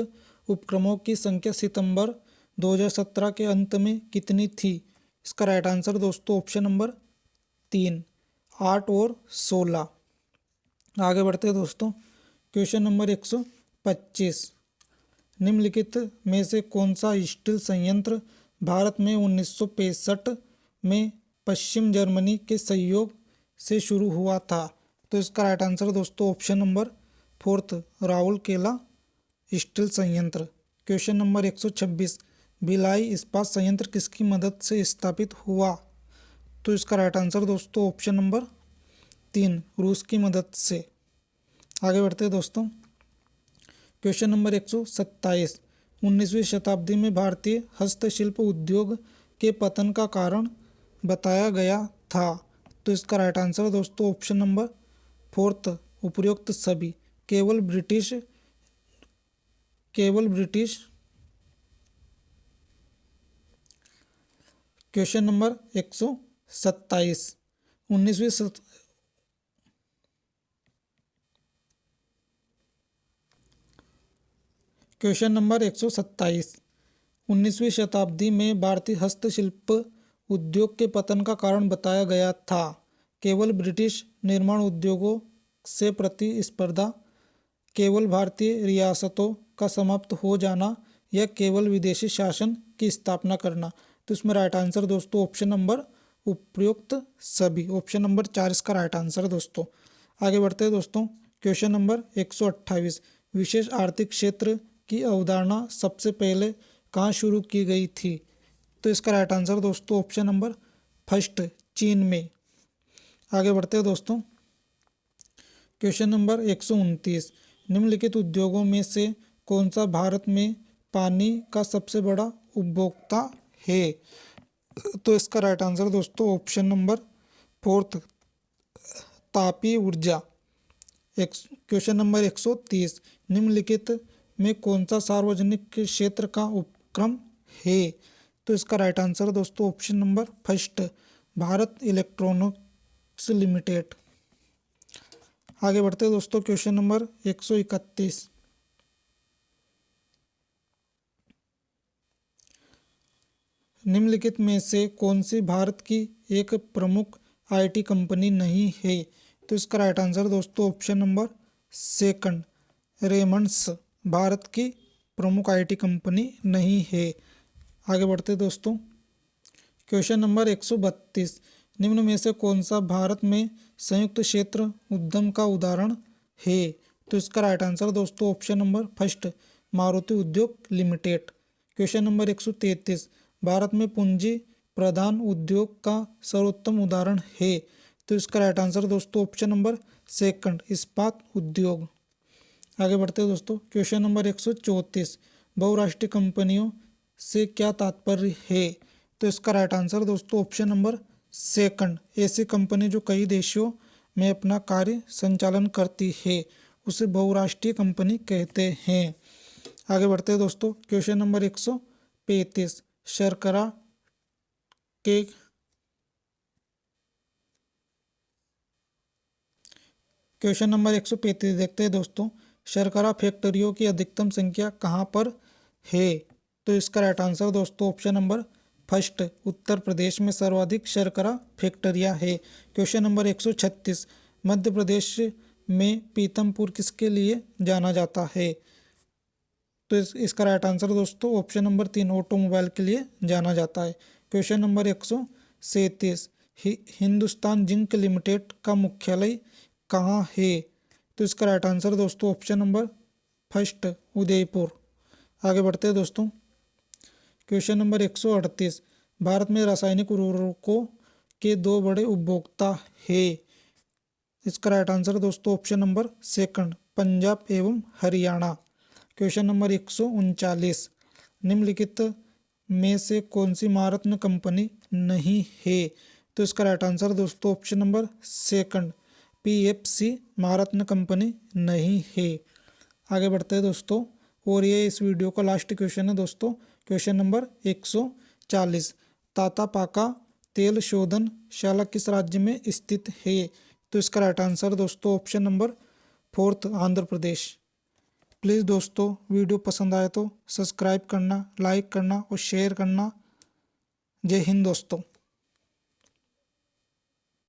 उपक्रमों की संख्या सितंबर 2017 के अंत में कितनी थी। इसका राइट आंसर दोस्तों ऑप्शन नंबर 3, 8 और 16। आगे बढ़ते हैं दोस्तों। क्वेश्चन नंबर 125, निम्नलिखित में से कौन सा स्टील संयंत्र भारत में 1965 में पश्चिम जर्मनी के सहयोग से शुरू हुआ था। तो इसका राइट आंसर दोस्तों ऑप्शन नंबर 4, राउरकेला स्टील संयंत्र। क्वेश्चन नंबर 126, भिलाई इस्पात संयंत्र किसकी मदद से स्थापित हुआ। तो इसका राइट आंसर दोस्तों ऑप्शन नंबर 3, रूस की मदद से। आगे बढ़ते हैं दोस्तों। क्वेश्चन नंबर 127, 19वीं शताब्दी में भारतीय हस्तशिल्प उद्योग के पतन का कारण बताया गया था। तो इसका राइट आंसर दोस्तों ऑप्शन नंबर 4, उपरोक्त सभी। केवल ब्रिटिश क्वेश्चन नंबर 127, 19वीं क्वेश्चन नंबर 127, 19वीं शताब्दी में भारतीय हस्तशिल्प उद्योग के पतन का कारण बताया गया था। केवल ब्रिटिश निर्माण उद्योगों से प्रतिस्पर्धा, केवल भारतीय रियासतों का समाप्त हो जाना या केवल विदेशी शासन की स्थापना करना। तो इसमें राइट आंसर दोस्तों ऑप्शन नंबर उपयुक्त सभी, ऑप्शन नंबर 4 इसका राइट आंसर दोस्तों। आगे बढ़ते हैं दोस्तों, क्वेश्चन नंबर 128, विशेष आर्थिक क्षेत्र की अवधारणा सबसे पहले कहाँ शुरू की गई थी? तो इसका राइट आंसर दोस्तों ऑप्शन नंबर फर्स्ट, चीन में। आगे बढ़ते हैं दोस्तों, क्वेश्चन नंबर 129, निम्नलिखित उद्योगों में से कौन सा भारत में पानी का सबसे बड़ा उपभोक्ता है? तो इसका राइट आंसर दोस्तों ऑप्शन नंबर फोर्थ, तापीय ऊर्जा। क्वेश्चन नंबर 130, निम्नलिखित में कौन सा सार्वजनिक क्षेत्र का उपक्रम है? तो इसका राइट आंसर दोस्तों option number first, Bharat electronics limited. आगे बढ़ते हैं दोस्तों, क्वेश्चन नंबर 131, निम्नलिखित में से कौन सी भारत की एक प्रमुख आईटी कंपनी नहीं है? तो इसका राइट आंसर दोस्तों option number second, Raymond's Bharat की प्रमुख आईटी कंपनी नहीं है। आगे बढ़ते दोस्तों, क्वेश्चन नंबर 132, निम्न में से कौन सा भारत में संयुक्त क्षेत्र उद्यम का उदाहरण है? तो इसका राइट आंसर दोस्तों ऑप्शन नंबर फर्स्ट, मारुति उद्योग लिमिटेड। क्वेश्चन नंबर 133, भारत में पूंजी प्रधान उद्योग का सर्वोत्तम उदाहरण है? तो इसका राइट आंसर दोस्तों ऑप्शन नंबर सेकंड, इस्पात उद्योग। आगे बढ़ते हैं दोस्तों, क्वेश्चन नंबर 134, बहुराष्ट्रीय कंपनियों से क्या तात्पर्य है? तो इसका राइट आंसर दोस्तों ऑप्शन नंबर सेकंड, ऐसी कंपनी जो कई देशों में अपना कार्य संचालन करती है उसे बहुराष्ट्रीय कंपनी कहते हैं। आगे बढ़ते हैं दोस्तों, क्वेश्चन नंबर 135, शर्करा के क्वेश्चन नंबर 135 देखते हैं दोस्तों, शर्करा फैक्ट्रियों की अधिकतम संख्या कहाँ पर है? तो इसका राइट आंसर दोस्तों option number first, Uttar Pradesh में सर्वाधिक शर्करा फैक्ट्रियाँ है। क्वेश्चन नंबर 136, मध्य प्रदेश में पीतमपुर किसके लिए जाना जाता है? तो इसका राइट आंसर दोस्तों ऑप्शन नंबर 3, ऑटोमोबाइल के लिए जाना जाता है। Question number 137, Hindustan zinc limited का मुख्यालय कहाँ है? तो इसका राइट आंसर दोस्तों ऑप्शन नंबर फर्स्ट, उदयपुर। आगे बढ़ते हैं दोस्तों, क्वेश्चन नंबर 138, भारत में रासायनिक उर्वरकों के दो बड़े उपभोक्ता है? इसका राइट आंसर दोस्तों ऑप्शन नंबर सेकंड, पंजाब एवं हरियाणा। क्वेश्चन नंबर 139, निम्नलिखित में से कौन सी महारत्न कंपनी नहीं है? तो इसका राइट आंसर दोस्तों ऑप्शन नंबर सेकंड, पीएफसी महारत्न कंपनी नहीं है। आगे बढ़ते हैं दोस्तों, और ये इस वीडियो का लास्ट क्वेश्चन है दोस्तों, क्वेश्चन नंबर 140, तातापाका तेल शोधनशाला किस राज्य में स्थित है? तो इसका राइट आंसर दोस्तों option number fourth, Andhra Pradesh. Please दोस्तों वीडियो पसंद आए तो सब्सक्राइब करना, लाइक करना और शेयर करना। जय हिंद दोस्तों।